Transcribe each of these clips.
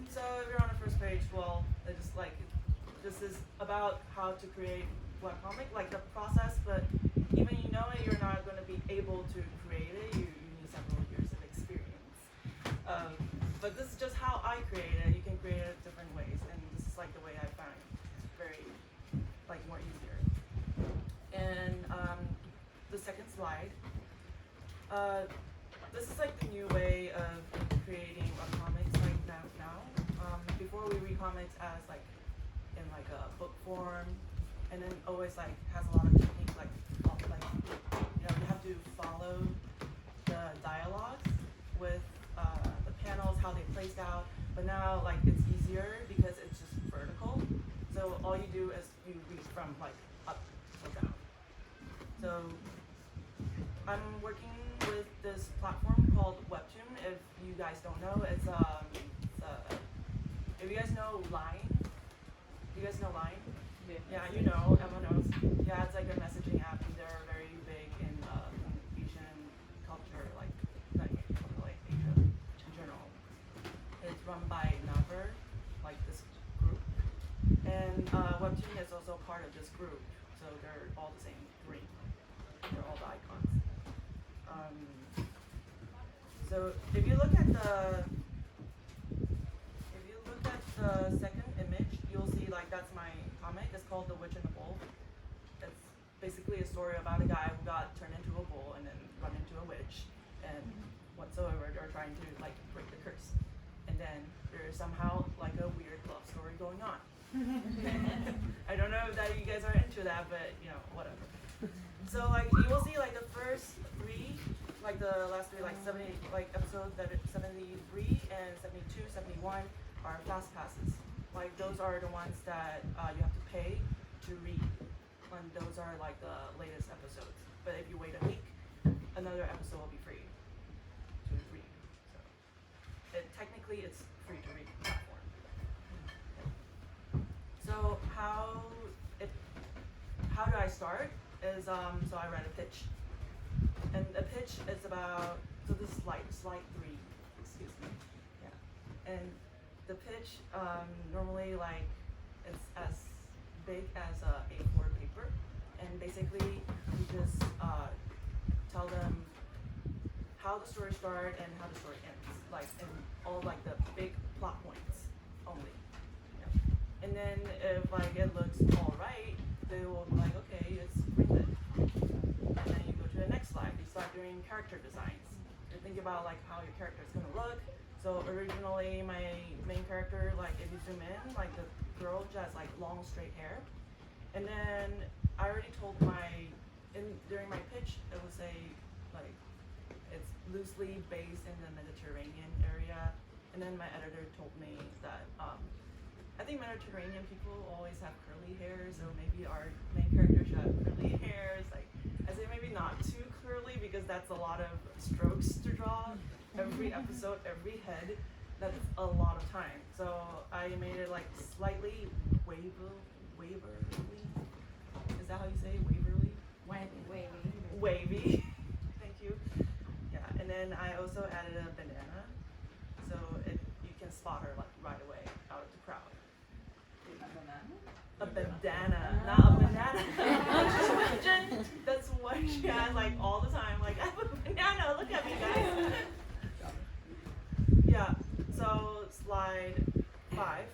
So if you're on the first page, well, it just like this is about how to create webcomic, like the process. But even you know it, you're not going to be able to create it. You need several years of experience. But this is just how I create it. You can create it different ways, and this is like the way I find very like more easier. And the second slide. This is like the new way of creating webcomics like now. Before we read comics as like in like a book form, and then always like has a lot of technique like you know you have to follow the dialogues with the panels, how they placed out. But now like it's easier because it's just vertical. So all you do is you read from like up or down. So I'm working with this platform called Webtoon. If you guys don't know, it's if you guys know Line, you guys know Line? Yeah, you know, everyone knows. Yeah, it's like a messaging app. They're very big in Asian culture, like Asia in general. It's run by Naver, like this group, and Webtoon is also part of this group. So they're all the same green. They're all the icons. So if you look at the second image, you'll see like that's my comic. It's called The Witch and the Bull. It's basically a story about a guy who got turned into a bull and then run into a witch and whatsoever. They're trying to like break the curse, and then there's somehow like a weird love story going on. I don't know if that you guys are into that, but you know, whatever. So like you will see like the first three, like the last three, like 70, like episodes that 73 and 72, 71 are fast passes. Like those are the ones that you have to pay to read, and those are like the latest episodes. But if you wait a week, another episode will be free to read. So technically it's free to read platform. So how do I start? Is so I read a pitch, and a pitch is about, so this is slide 3, excuse me, yeah, and the pitch normally like it's as big as a A4 paper, and basically you just tell them how the story starts and how the story ends, like and all like the big plot points only, yeah. And then if like it looks all right, they will be like, okay, it's greenlit. And then you go to the next slide. You start doing character designs. You think about like how your character is gonna look. So originally my main character, like if you zoom in, like the girl just has like long straight hair. And then I already told during my pitch, it would say like it's loosely based in the Mediterranean area. And then my editor told me that I think Mediterranean people always have curly hair, so maybe our main character should have curly hairs. Like, I say maybe not too curly because that's a lot of strokes to draw. Every episode, every head, that's a lot of time. So I made it like slightly waverly. Is that how you say waverly? Wavy. Thank you. Yeah, and then I also added a bandana, so you can spot her like right away out of the crowd. A bandana, not a banana. That's what she has like all the time. Like I have a banana. Look at me, guys. Yeah. So slide 5.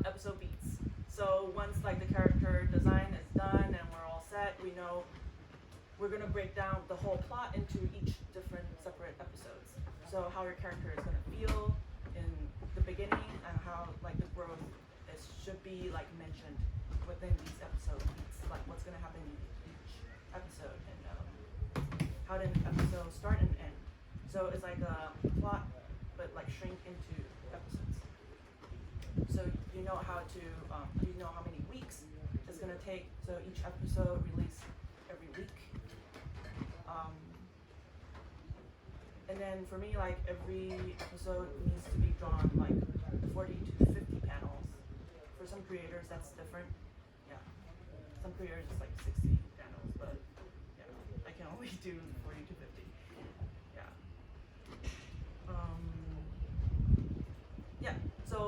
Episode beats. So once like the character design is done and we're all set, we know we're gonna break down the whole plot into each different separate episodes. So how your character is gonna feel in the beginning and how like the growth should be like mentioned within these episodes, like what's gonna happen in each episode and how did the episode start and end. So it's like a plot, but like shrink into episodes. So you know how to, you know how many weeks it's gonna take. So each episode release every week. And then for me, like every episode needs to be drawn like 40 to 50 panels. For some creators, that's different. Yeah. Some creators it's like 60 panels, but yeah, I can only do 40 to 50. Yeah.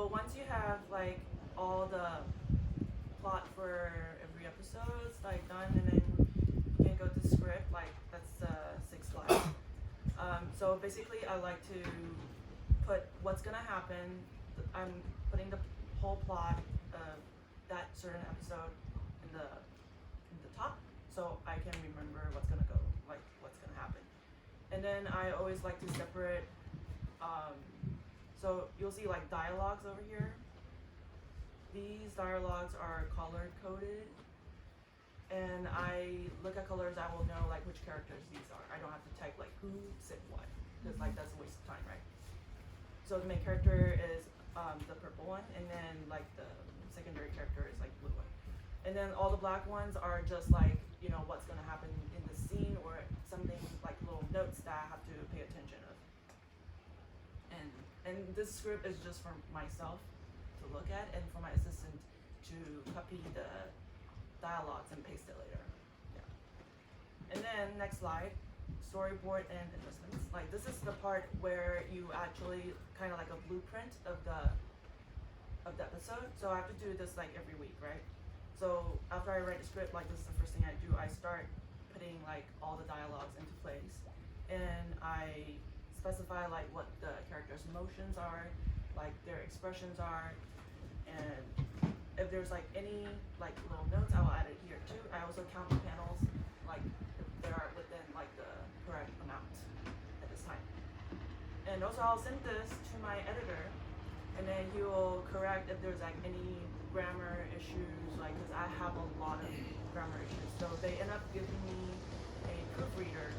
So once you have like all the plot for every episode like done, and then you can go to script. Like that's the 6 slides. So basically, I like to put what's gonna happen. I'm putting the whole plot of that certain episode in the top, so I can remember what's gonna go, like what's gonna happen. And then I always like to separate. So you'll see like dialogues over here. These dialogues are color coded, and I look at colors. I will know like which characters these are. I don't have to type like who said what, because like that's a waste of time, right? So the main character is the purple one, and then like the secondary character is like blue one, and then all the black ones are just like what's gonna happen in the scene or something like little notes that I have to pay attention of. And this script is just for myself to look at, and for my assistant to copy the dialogues and paste it later. Yeah. And then next slide, storyboard and adjustments. Like this is the part where you actually kind of like a blueprint of the episode. So I have to do this like every week, right? So after I write the script, like this is the first thing I do. I start putting like all the dialogues into place, and I specify like what the characters' emotions are, like their expressions are, and if there's like any like little notes, I will add it here too. I also count the panels, like if they are within like the correct amount at this time. And also I'll send this to my editor, and then he will correct if there's like any grammar issues, like because I have a lot of grammar issues. So they end up giving me a proofreader.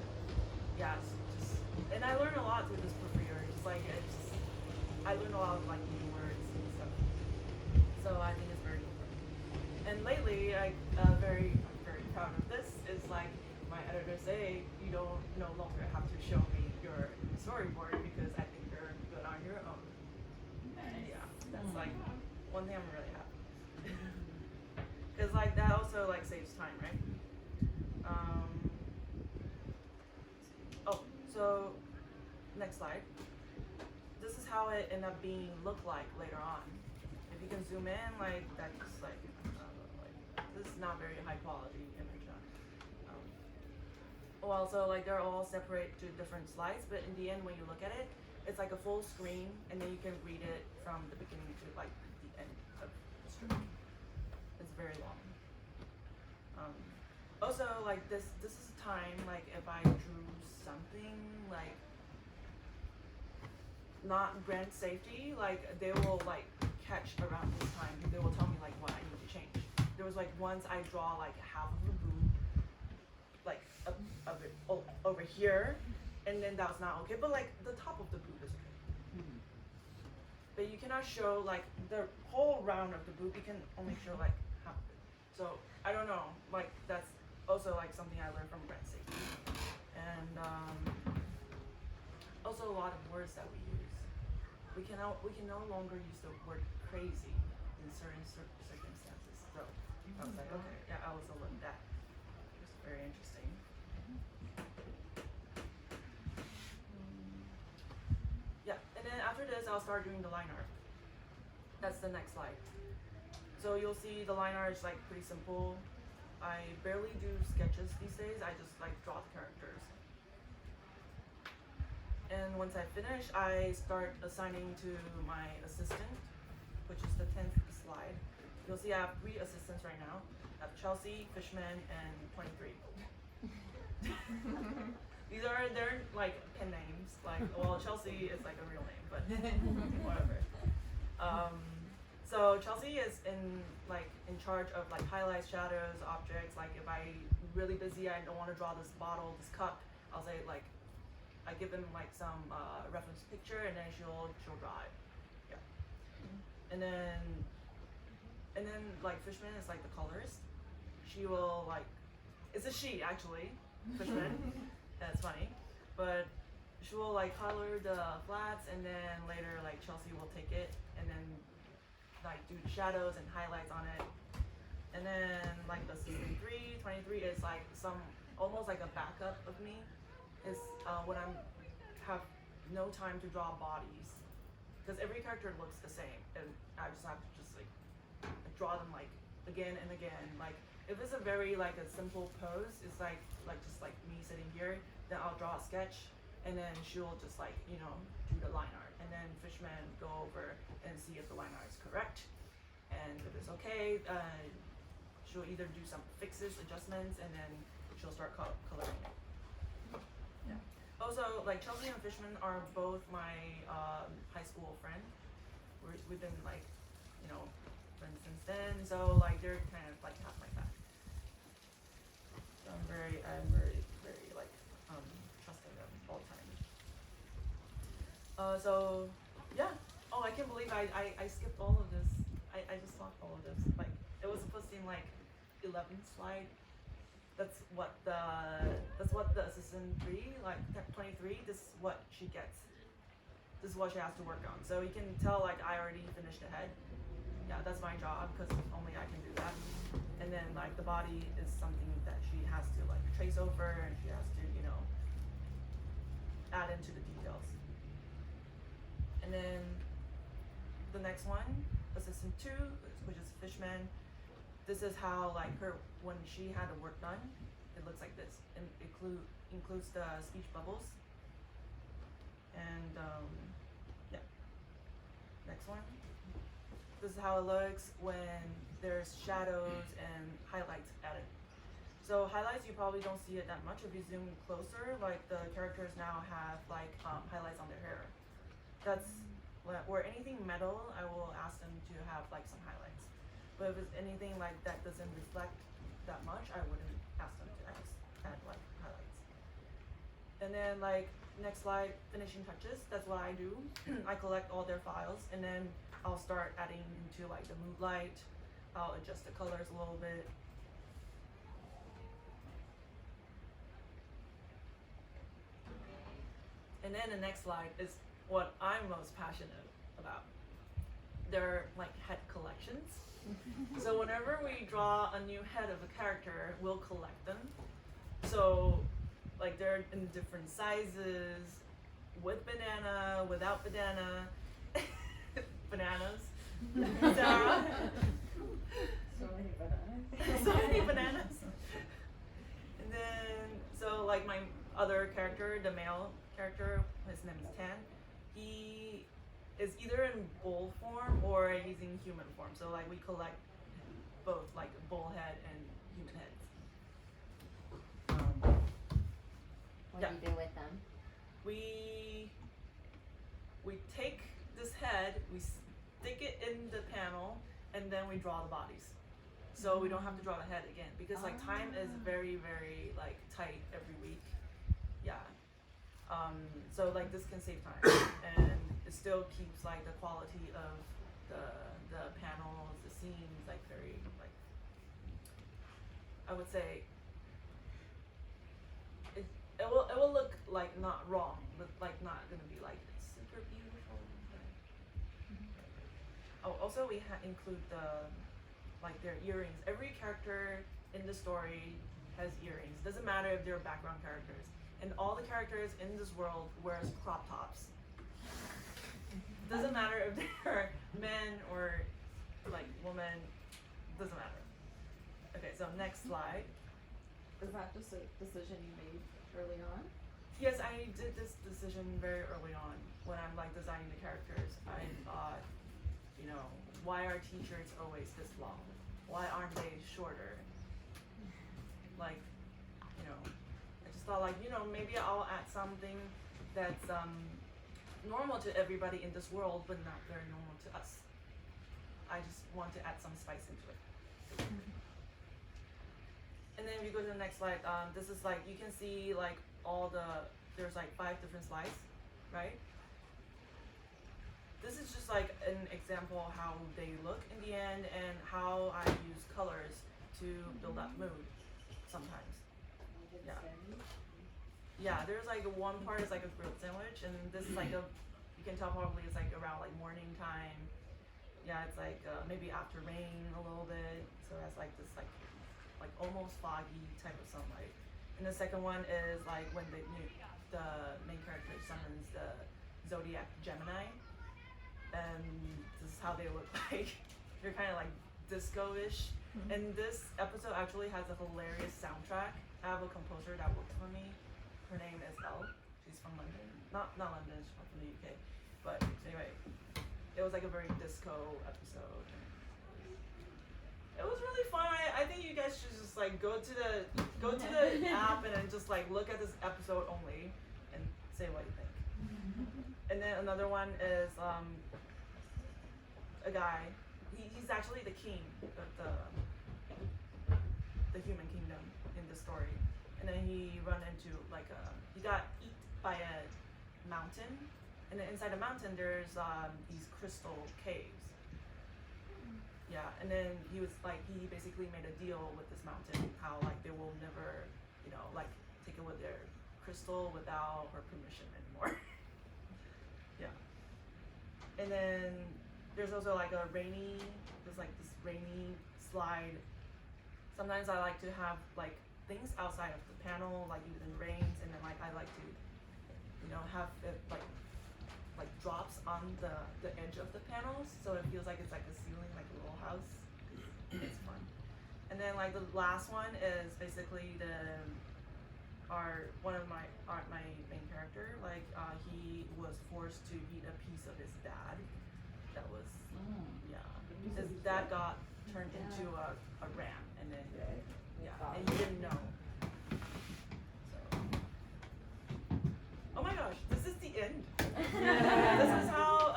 Yes. And I learned a lot through this proofreader. I learned a lot of like new words and stuff. So I think it's very important. And lately, I'm very proud of this. Is like my editor say you don't no longer have to show me your storyboard because I think you're good on your own. And yeah, that's like one thing I'm really happy. Because like that also like saves time, right? So next slide. This is how it ended up being look like later on. If you can zoom in, like that's like this is not very high quality image. Well, so like they're all separate to different slides, but in the end, when you look at it, it's like a full screen, and then you can read it from the beginning to like the end of the screen. It's very long. Also, like this is a time like if I drew something like not brand safety, like they will like catch around this time. They will tell me like what I need to change. There was like once I draw like half of the boob, like of it over here, and then that was not okay. But like the top of the boob is okay. But you cannot show like the whole round of the boob. You can only show like half of it. So I don't know. Like that's also like something I learned from brand safety. And also a lot of words that we use. We can no longer use the word crazy in certain circumstances. So I was like, okay, yeah, I also learned that. It was very interesting. Yeah, and then after this, I'll start doing the line art. That's the next slide. So you'll see the line art is like pretty simple. I barely do sketches these days. I just like draw the characters. And once I finish, I start assigning to my assistant, which is the 10th slide. You'll see I have 3 assistants right now. I have Chelsea, Fishman, and 23. They're like pen names. Like, well, Chelsea is like a real name, but whatever. So Chelsea is in charge of like highlights, shadows, objects. Like if I really busy, I don't want to draw this bottle, this cup, I'll say like I give them like some reference picture, and then she'll draw it. Yeah. And then like Fishman is like the colorist. She will like it's a she actually, Fishman. That's funny, but she will like color the flats, and then later like Chelsea will take it and then like do the shadows and highlights on it. And then like assistant 23 is like some almost like a backup of me. Is when I have no time to draw bodies, because every character looks the same, and I just have to just like draw them like again and again. Like if it's a very like a simple pose, it's like just like me sitting here, then I'll draw a sketch, and then she'll just like do the line art, and then Fishman go over and see if the line art is correct, and if it's okay, she'll either do some fixes, adjustments, and then she'll start coloring it. Yeah. Also, like Chelsea and Fishman are both my high school friend. We've been like friends since then, so like they're kind of like half my class. So I'm very like trusting them all the time. So yeah. Oh, I can't believe I skipped all of this. I just lost all of this. Like it was supposed to seem like 11 slide. That's what the assistant 3, like 23. This is what she gets. This is what she has to work on. So you can tell like I already finished the head. Yeah, that's my job because only I can do that. And then like the body is something that she has to like trace over, and she has to add into the details. And then the next one, assistant 2, which is Fishman. This is how like her when she had the work done, it looks like this, and includes the speech bubbles. And yeah. Next one. This is how it looks when there's shadows and highlights added. So highlights, you probably don't see it that much. If you zoom closer, like the characters now have like highlights on their hair. That's or anything metal, I will ask them to have like some highlights. But if it's anything like that doesn't reflect that much, I wouldn't ask them to add like highlights. And then like next slide, finishing touches. That's what I do. I collect all their files, and then I'll start adding into like the mood light. I'll adjust the colors a little bit. And then the next slide is what I'm most passionate about. They're like head collections. So whenever we draw a new head of a character, we'll collect them. So like they're in different sizes, with banana, without banana, bananas. Sarah? So many bananas. So many bananas. And then, so like my other character, the male character, his name is Tan. He is either in bull form or using human form. So like we collect both like bull head and human heads. What do you do with them? We take this head, we stick it in the panel, and then we draw the bodies. So we don't have to draw the head again, because like time is very, very like tight every week. Yeah. So like this can save time, and it still keeps like the quality of the panels, the scenes, like very like, I would say it will look like not wrong, but like not gonna be like super beautiful. Oh, also we include like their earrings. Every character in the story has earrings. Doesn't matter if they're background characters. And all the characters in this world wears crop tops. Doesn't matter if they're men or like women. Doesn't matter. Okay, so next slide. Is that just a decision you made early on? Yes, I did this decision very early on when I'm like designing the characters. I thought, why are t-shirts always this long? Why aren't they shorter? Like, I just thought like, maybe I'll add something that's normal to everybody in this world, but not very normal to us. I just want to add some spice into it. And then if you go to the next slide, this is like, you can see like there's like 5 different slides, right? This is just like an example of how they look in the end and how I use colors to build up mood sometimes. Yeah. Yeah, there's like one part is like a grilled sandwich, and this is like you can tell probably it's like around like morning time. Yeah, it's like maybe after rain a little bit, so it has like this like almost foggy type of sunlight. And the second one is like when the main character summons the zodiac Gemini. and this is how they look like. They're kind of like disco-ish. And this episode actually has a hilarious soundtrack. I have a composer that works for me. Her name is Elle. She's from London. Not London, she's from the UK. But anyway, it was like a very disco episode. It was really fun. I think you guys should just like go to the app and then just like look at this episode only and say what you think. And then another one is a guy. He's actually the king of the human kingdom in the story. And then he he got eaten by a mountain. And then inside the mountain there's these crystal caves. Yeah, and then he basically made a deal with this mountain, how like they will never, like take away their crystal without her permission anymore. Yeah. And then there's also like this rainy slide. Sometimes I like to have like things outside of the panel, like even rains, and then like I like to, have it like drops on the edge of the panels, so it feels like it's like a ceiling, like a little house. It's fun. And then like the last one is basically one of my main character, like he was forced to eat a piece of his dad. That was his dad got turned into a ram, and then and he didn't know. So, oh my gosh, this is the end. This is how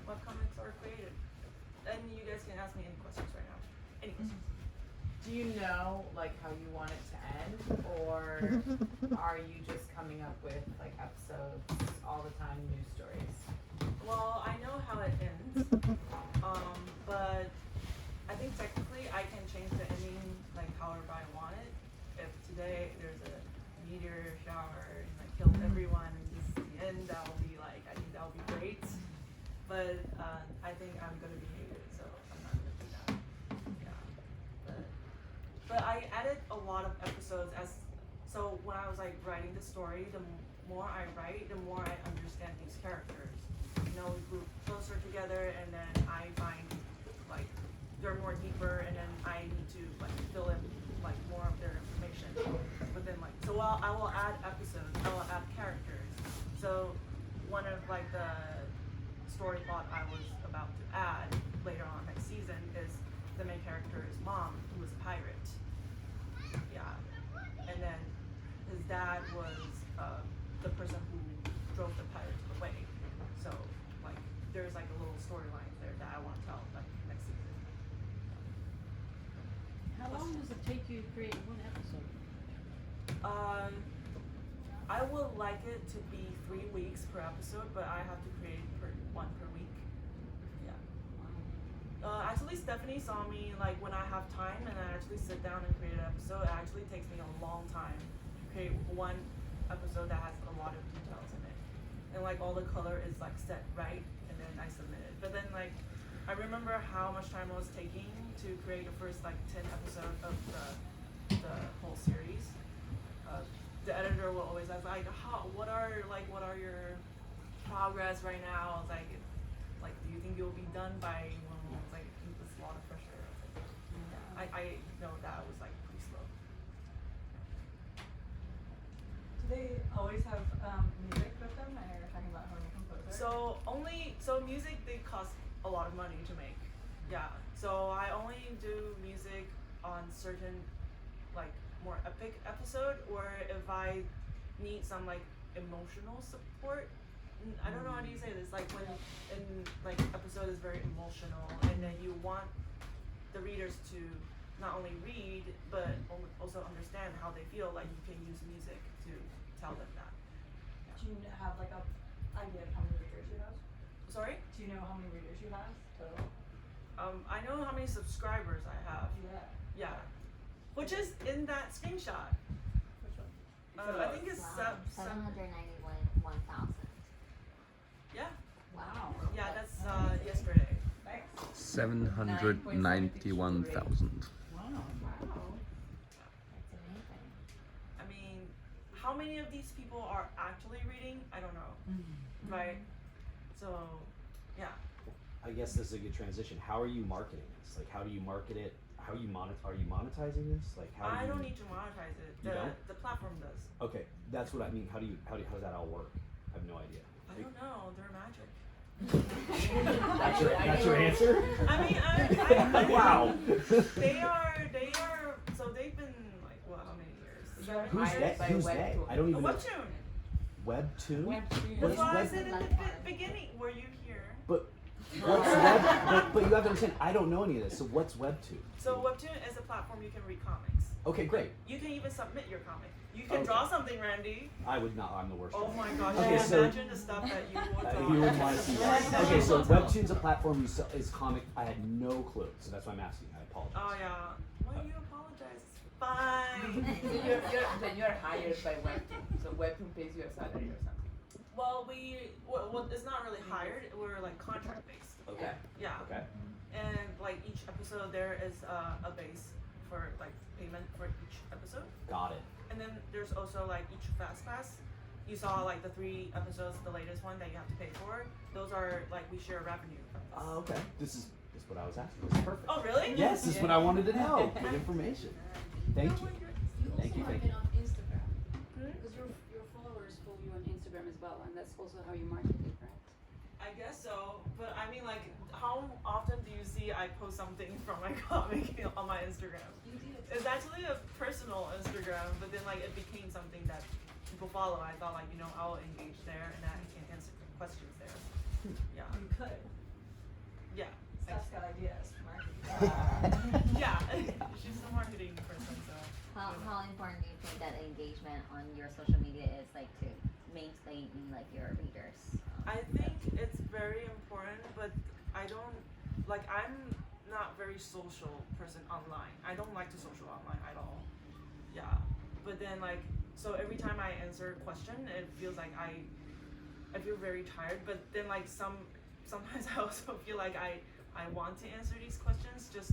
webcomics are created. And you guys can ask me any questions right now. Any questions? Do you know like how you want it to end, or are you just coming up with like episodes all the time, news stories? Well, I know how it ends, but I think technically I can change the ending like however I want it. If today there's a meteor shower and like killed everyone and this is the end, I think that will be great. But I think I'm gonna be hated, so I'm not gonna do that. Yeah. But I added a lot of episodes so when I was like writing the story, the more I write, the more I understand these characters. We grew closer together, and then I find like they're more deeper, and then I need to like fill in like more of their information within so I will add episodes, I will add characters. So one of like the story plot I was about to add later on next season is the main character's mom, who was a pirate. Yeah, and then his dad was the person who drove the pirates away. So like there's like a little storyline there that I want to tell like next season. How long does it take you to create one episode? I would like it to be 3 weeks per episode, but I have to create one per week. Yeah. Actually, Stephanie saw me like when I have time and I actually sit down and create an episode. It actually takes me a long time to create one episode that has a lot of details in it, and like all the color is like set right, and then I submit it. But then like I remember how much time I was taking to create the first like 10 episodes of the whole series. The editor will always ask like, what are your progress right now? I was like, do you think you'll be done by when? I was like, it's a lot of pressure. I know that was like pretty slow. Do they always have music with them, or you're talking about having a composer? So music, they cost a lot of money to make. Yeah. So I only do music on certain like more epic episode, or if I need some like emotional support. I don't know how do you say this, like when in like episode is very emotional, and then you want the readers to not only read but also understand how they feel, like you can use music to tell them that. Do you have like a idea of how many readers you have? Sorry? Do you know how many readers you have total? I know how many subscribers I have. Yeah. Which is in that screenshot. Which one? I think it's 791,000. Yeah. Wow. Yeah, that's yesterday. Nice. 791,000. Wow. Wow. That's amazing. I mean, how many of these people are actually reading? I don't know. Right? So, yeah. I guess this is a good transition. How are you marketing this? Like, how do you market it? How are you are you monetizing this? Like, how do I you? don't need to monetize it. You don't? The platform does. Okay, that's what I mean. How does that all work? I have no idea. I don't know. They're magic. That's your answer? I mean, I Wow. They are. So they've been like what? How many years? You're Who's hired they? by Who's they? Webtoon. I don't A even know. webtoon. Webtoon? Webtoon. What That's is why I web? said in the Like beginning. Were you here? But what's web? But you have to understand. I don't know any of this. So what's Webtoon? So Webtoon is a platform you can read comics. Okay, great. You can even submit your comic. You can Okay. draw something, Randy. I would not. I'm the worst. Oh my gosh! Okay, I so- imagine the stuff that you would draw. You would want to see that. Okay, so Webtoon's a platform you sell is comic. I had no clue, so that's why I'm asking. I apologize. Oh yeah. Why do you apologize? It's fine. So you're hired by Webtoon. So Webtoon pays you a salary or something. Well, it's not really hired. We're like contract based. Okay. Yeah. Okay. And like each episode, there is a base for like payment for each episode. Got it. And then there's also like each fast pass. You saw like the 3 episodes, the latest one that you have to pay for. Those are like we share revenue. from this. Okay. This is what I was asking. This is perfect. Oh really? Yes, this is what I wanted to know. Good information. Thank you. You Thank also you, thank market on Instagram. Hmm? Because your followers follow you on Instagram as well, and that's also how you market it, right? I guess so, but I mean like, how often do you see I post something from my comic on my Instagram? You did. It's actually a personal Instagram, but then like it became something that people follow. I thought like I'll engage there and I can answer questions there. Yeah, You could. yeah, Steph's got ideas for marketing. yeah. She's a marketing person, so. How important do you think that engagement on your social media is, like, to maintain like your readers? I think it's very important, but I don't like. I'm not very social person online. I don't like to social online at all. Yeah, but then like, so every time I answer a question, it feels like I feel very tired. But then like sometimes I also feel like I want to answer these questions just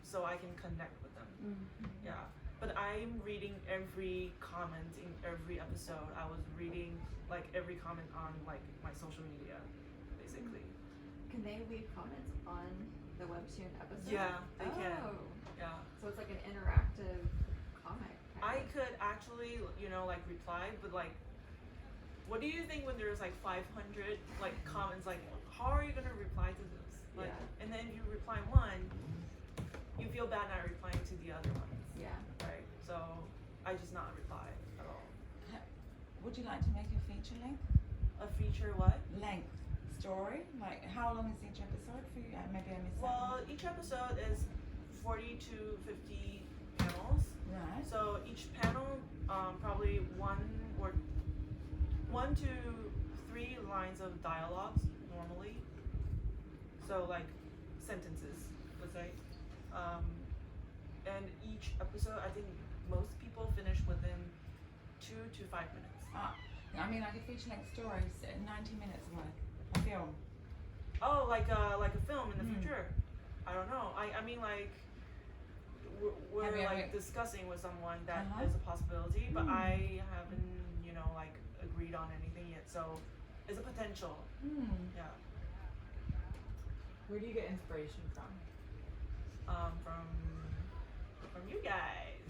so I can connect with them. Yeah. But I'm reading every comment in every episode. I was reading like every comment on like my social media, basically. Can they leave comments on the Webtoon episode? Yeah, they can. Oh, Yeah. so it's like an interactive comic. I could actually, like reply, but like, what do you think when there's like 500 like comments? Like, how are you gonna reply to this? Like, Yeah. and then you reply one, you feel bad not replying to the other ones, Yeah. right? So I just not reply at all. Would you like to make a feature length? A feature what? Length story? Like, how long is each episode for you? Maybe I missed Well, each episode is 40 to 50 panels. that. Right. So each panel, probably one to 3 lines of dialogues normally. So like sentences, let's say. And each episode, I think most people finish within 2 to 5 minutes. I mean, like a feature length story, 90 minutes worth. A film. Oh, like a film in the Mm. future. I don't know. I mean like we're Have you like ever- discussing with someone that Uh-huh. is a possibility, but Mm. I haven't like agreed on anything yet. So it's a potential. Yeah. Where do you get inspiration from? From you guys.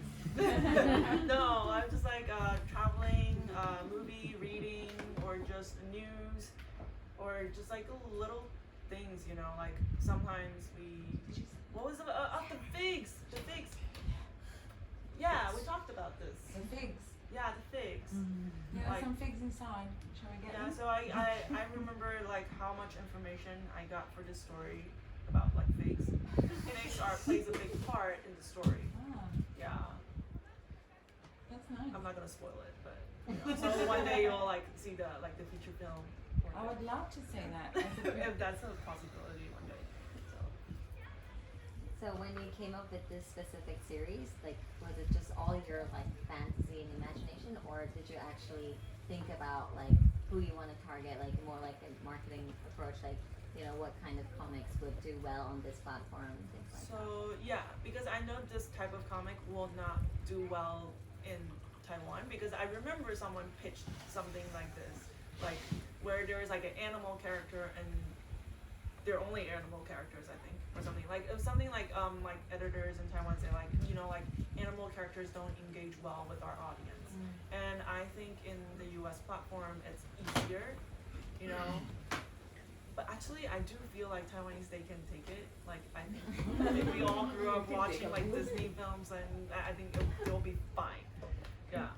No, I'm just like traveling, movie reading, or just news, or just like little things, like sometimes what was it? The figs. Yeah, we talked about this. The figs. Yeah, the figs. There are Like- some figs inside. Shall we get Yeah, them? so I remember like how much information I got for this story about like figs. NHR plays a big part in the story. Ah, Yeah, that's nice. I'm not gonna spoil it, but so one day you'll like see the feature film. I would love to see that. If that's a possibility one day. So So when you came up with this specific series, like, was it just all your like fantasy and imagination, or did you actually think about like who you want to target, like more like a marketing approach, like what kind of comics would do well on this platform and things like that? So yeah, because I know this type of comic will not do well in Taiwan, because I remember someone pitched something like this, like where there is like an animal character and they're only animal characters, I think, or something. Like it was something like editors in Taiwan say like, you know, like animal characters don't engage well with our audience. And I think in the US platform it's easier, you know. But actually I do feel like Taiwanese, they can take it. Like I think we all grew up watching like Disney films, and I think it'll be fine. Yeah.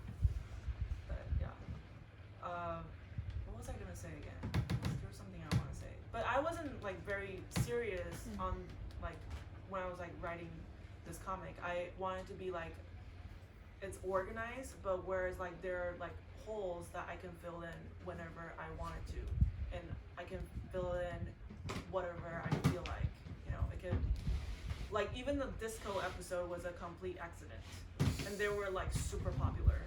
But yeah. What was I gonna say again? There was something I want to say. But I wasn't like very serious on like when I was like writing this comic. I wanted to be like, it's organized, but whereas like there are like holes that I can fill in whenever I wanted to, and I can fill in whatever I feel like. You know, it could, like even the disco episode was a complete accident, and they were like super popular.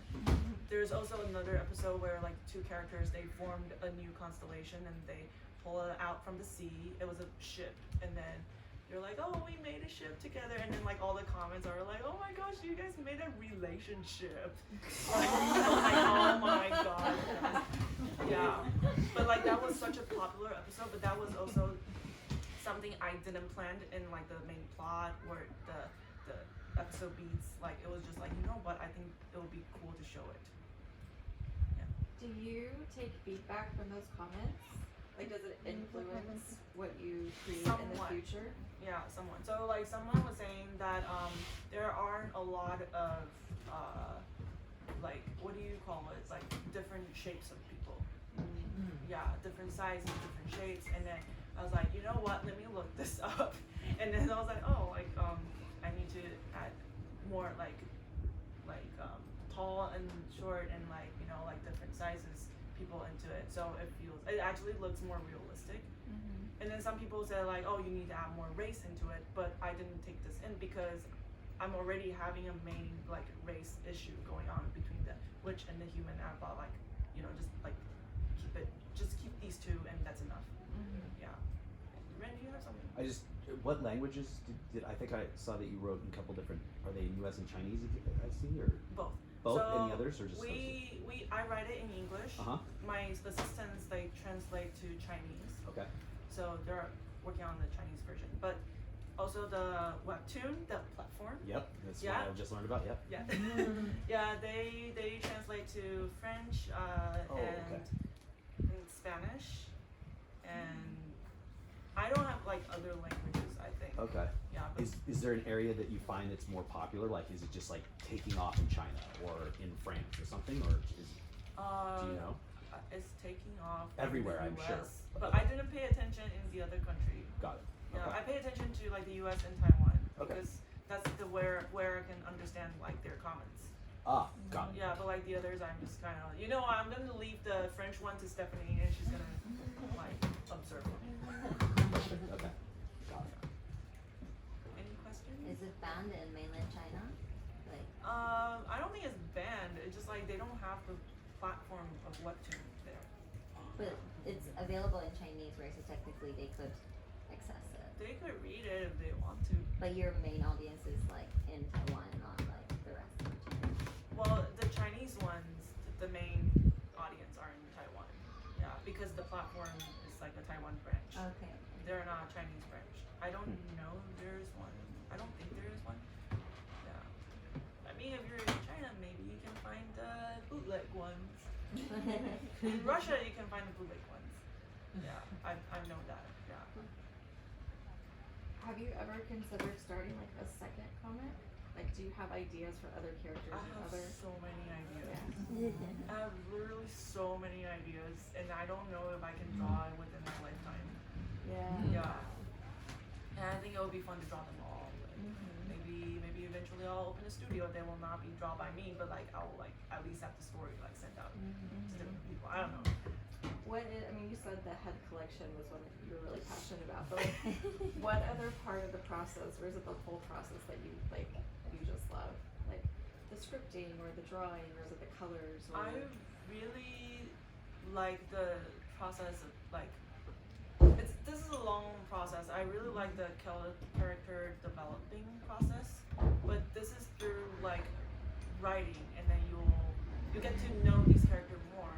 There's also another episode where like two characters, they formed a new constellation and they pull it out from the sea. It was a ship, and then they're like, oh, we made a ship together, and then like all the comments are like, oh my gosh, you guys made a relationship. Like, oh my god. Yeah. But like that was such a popular episode, but that was also something I didn't plan in like the main plot or the episode beats. Like it was just like, you know what, I think it would be cool to show it. Do you take feedback from those comments? Like, does it influence what you create in the Somewhat. future? Yeah, someone. So like someone was saying that there aren't a lot of like, what do you call it? Like different shapes of people. Yeah, different sizes, different shapes. And then I was like, you know what? Let me look this up. And then I was like, oh, like I need to add more like tall and short and like, you know, like different sizes people into it. So it actually looks more realistic. And then some people say like, oh, you need to add more race into it, but I didn't take this in because I'm already having a main like race issue going on between the witch and the human. And I thought like, you know, just keep these two and that's enough. Yeah. Ren, do you have something? What languages did I think I saw that you wrote in a couple different, are they US and Chinese I see, or? Both. Both? So Any others or just those? I write it in English. My assistants, they translate to Chinese. Okay. So they're working on the Chinese version. But also the webtoon, the platform. Yep, that's Yeah. what I just learned about, yep. Yeah. Yeah, they translate to French and Spanish, and I don't have like other languages, I think. Okay. Yeah, but Is there an area that you find that's more popular? Like, is it just like taking off in China or in France or something, or do you know? It's taking off Everywhere, in I'm the sure. US, but I didn't pay attention in the other country. Got it. Yeah, Okay. I pay attention to like the US and Taiwan Okay. because that's where I can understand like their comments. Got it. Yeah, but like the others, I'm just kind of, you know, I'm gonna leave the French one to Stephanie, and she's gonna like observe them. Okay. Got it. Any questions? Is it banned in mainland China? Like, I don't think it's banned. It's just like they don't have the platform of webtoon there. but it's available in Chinese, right? So technically they could access it. They could read it if they want to. But your main audience is like in Taiwan, not like the rest of China. Well, the Chinese ones, the main audience are in Taiwan. Yeah, because the platform is like a Taiwan branch. Okay. They're not a Chinese branch. I don't know if there's one. I don't think there is one. Yeah. I mean, if you're in China, maybe you can find the bootleg ones. In Russia, you can find the bootleg ones. Yeah, I know that. Yeah. Have you ever considered starting like a second comic? Like, do you have ideas for other characters I and have other? so many ideas. Yeah. I have literally so many ideas, and I don't know if I can draw it within my lifetime. Yeah. Yeah. And I think it would be fun to draw them all. Like, maybe eventually I'll open a studio. They will not be drawn by me, but like I'll like at least have the story like sent out to different people. I don't know. I mean, you said the head collection was one that you were really passionate about, but like, what other part of the process, or is it the whole process that you just love? Like the scripting or the drawing, or is it the colors? Or I really like the process of like, this is a long process. I really like the character developing process, but this is through like writing, and then you get to know these characters more,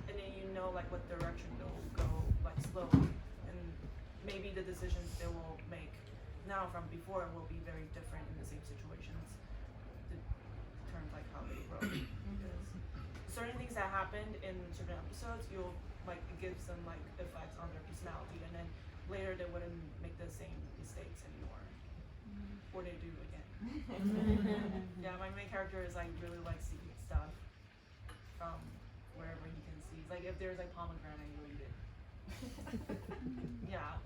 and then you know like what direction they'll go like slowly, and maybe the decisions they will make now from before will be very different in the same situations. Determine like how they grow. Because certain things that happened in certain episodes, you'll like it gives them like effects on their personality, and then later they wouldn't make the same mistakes anymore, or they do again. Yeah, my main character is like really likes to eat stuff from wherever he can see. It's like if there's like pomegranate, he'll eat it. Yeah.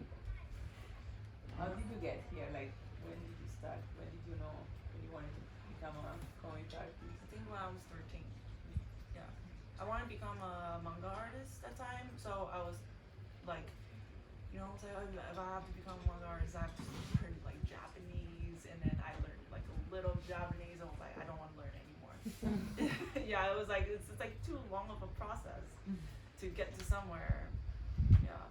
How did you get here? Like, when did you start? When did you know when you wanted to become a comic artist? I think when I was 13. Yeah. I wanted to become a manga artist at the time, so I was like, you know, I was like, oh, if I have to become a manga artist, I have to learn like Japanese, and then I learned like a little Japanese, and I was like, I don't want to learn anymore. Yeah, it was like, it's like too long of a process to get to somewhere. Yeah.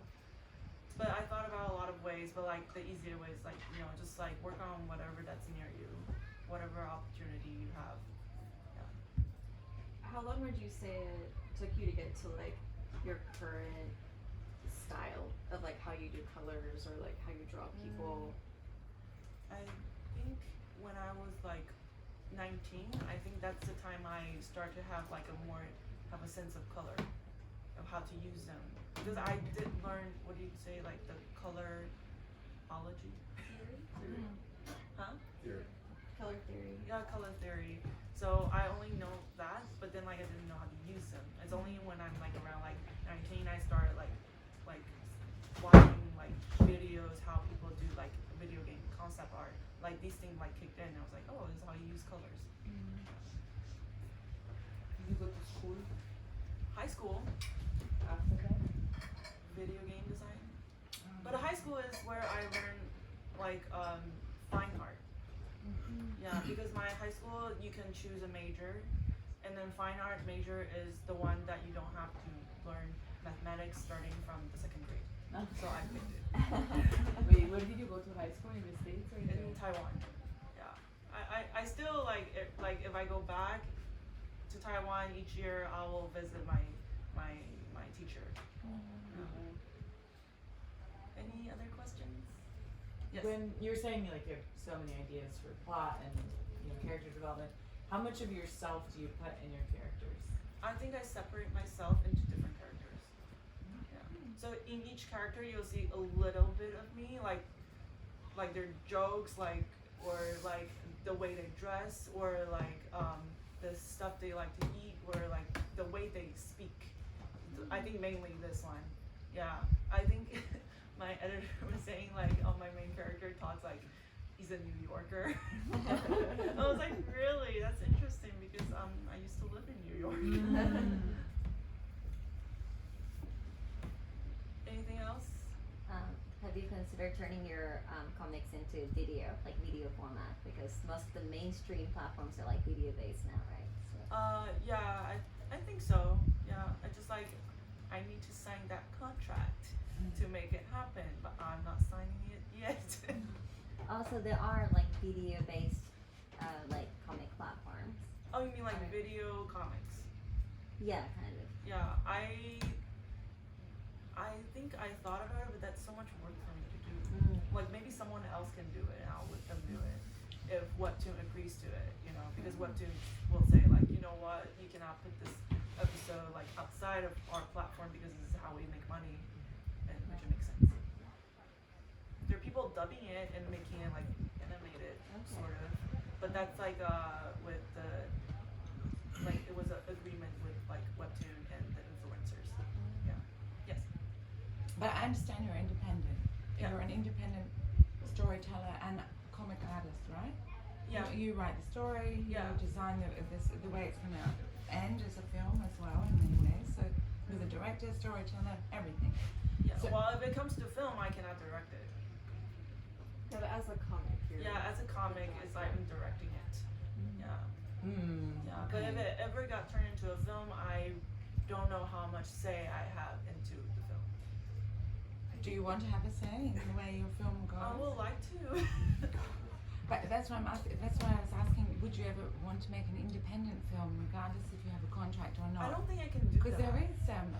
But I thought about a lot of ways, but like the easier way is like, you know, just like work on whatever that's near you, whatever opportunity you have. Yeah. How long would you say it took you to get to like your current style of like how you do colors or like how you draw people? I think when I was like 19, I think that's the time I start to have like have a sense of color, of how to use them. Because I did learn, what do you say, like the colorology? Huh? Theory. Color theory. Yeah, color theory. So I only know that, but then like I didn't know how to use them. It's only when I'm like around like 19 I started like watching like videos how people do like video game concept art. Like these things like kicked in, and I was like, oh, this is how you use colors. Did you go to school High school, after that? video game design. But high school is where I learned like fine art. Yeah, because my high school you can choose a major, and then fine art major is the one that you don't have to learn mathematics starting from the second grade. So I picked it. Wait, where did you go to high school? In the States or in In Taiwan. Yeah. I still like if I go back to Taiwan each year, I will visit my teacher. Any other questions? Yes. When you're saying like you have so many ideas for plot and character development, how much of yourself do you put in your characters? I think I separate myself into different characters. Yeah. So in each character, you'll see a little bit of me, like their jokes, or like the way they dress, or like the stuff they like to eat, or like the way they speak. I think mainly this one. Yeah. I think my editor was saying like, oh, my main character talks like he's a New Yorker. I was like, really? That's interesting because I used to live in New York. Anything else? Have you considered turning your comics into video format? Because most of the mainstream platforms are like video based now, right? So. Yeah, I think so. Yeah, I just like, I need to sign that contract to make it happen, but I'm not signing it yet. Also, there are like video based like comic platforms. Oh, you mean like video comics? Yeah, kind of. Yeah, I think I thought about it, but that's so much work for me to do. Like maybe someone else can do it, and I'll let them do it if Webtoon agrees to it, because Webtoon will say like, you know what, you cannot put this episode like outside of our platform because this is how we make money, and which makes sense. There are people dubbing it and making it like animated, sort of, but that's like with the it was an agreement with like Webtoon and the influencers. Yeah. Yes. But I understand you're independent. Yeah. You're an independent storyteller and comic artist, right? Yeah. You write the story. Yeah. You design the way it's gonna end as a film as well in many ways. So you're the director, storyteller, everything. Yeah. So- Well, if it comes to film, I cannot direct it. No, but as a comic, you're Yeah, as a comic, it's like I'm directing it. Yeah. Yeah. But if it ever got turned into a film, I don't know how much say I have into the film. Do you want to have a say in the way your film goes? I would like to. But that's why I'm asking. That's why I was asking. Would you ever want to make an independent film, regardless if you have a contract or not? I don't think I can do Because that. there is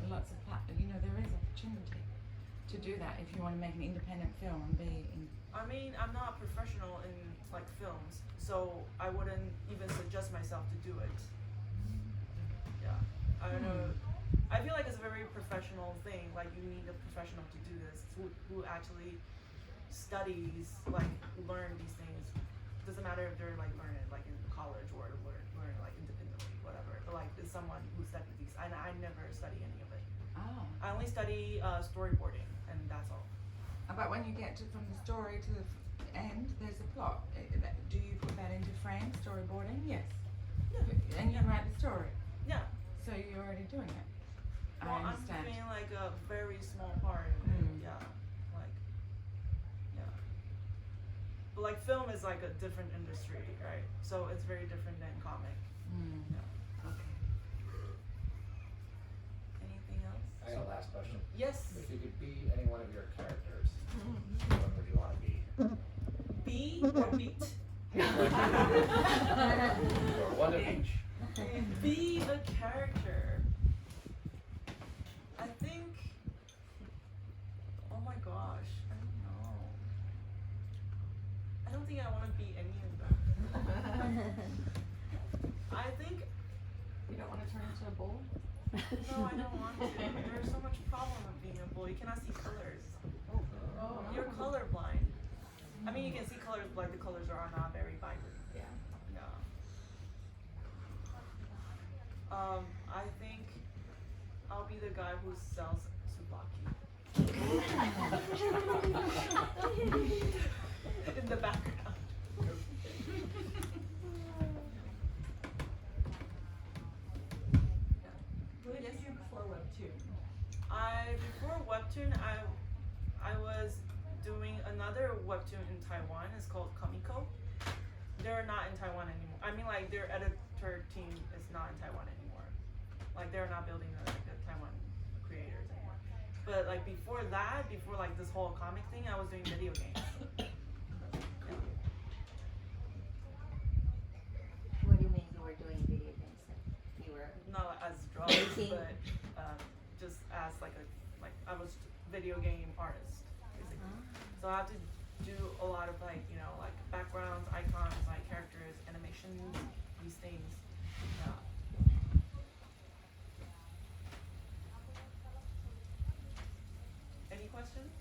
lots of there is opportunity to do that if you want to make an independent film and be in. I mean, I'm not professional in like films, so I wouldn't even suggest myself to do it. Yeah, I don't know. I feel like it's a very professional thing. Like you need a professional to do this, who actually studies, like learn these things. Doesn't matter if they're like learning like in college or learn like independently, whatever. But like it's someone who studied these. I never study any of it. Oh. I only study storyboarding, and that's all. But when you get from the story to the end, there's a plot. Do you put that into frame storyboarding? Yes. Yeah. And you write the story. Yeah. So you're already doing it. Well, I I'm understand. doing like a very small part of it. Yeah. Like, yeah. But like film is like a different industry, right? So it's very different than comic. Yeah. Okay. Anything else? I got a last question. Yes. If you could be any one of your characters, what would you want to be? Be or beat? Or one of each. Be a character. I think. Oh my gosh, I don't know. I don't think I want to be any of them. I think. You don't want to turn into a bull? No, I don't want to. There's so much problem with being a bull. You cannot see colors. You're colorblind. I mean, you can see colors, but the colors are not very vibrant. Yeah. Yeah. I think I'll be the guy who sells souvlaki. In the background. What did you do before Webtoon? Before Webtoon, I was doing another Webtoon in Taiwan. It's called Kamiko. They're not in Taiwan anymore. I mean, like their editor team is not in Taiwan anymore. Like they're not building the Taiwan creators anymore. But like before that, before like this whole comic thing, I was doing video games. Yeah. What do you mean you were doing video games? Like you were Not as drugs, Making- but just as like I was video game artist basically. So I have to do a lot of like like backgrounds, icons, like characters, animations, these things. Yeah. Any questions?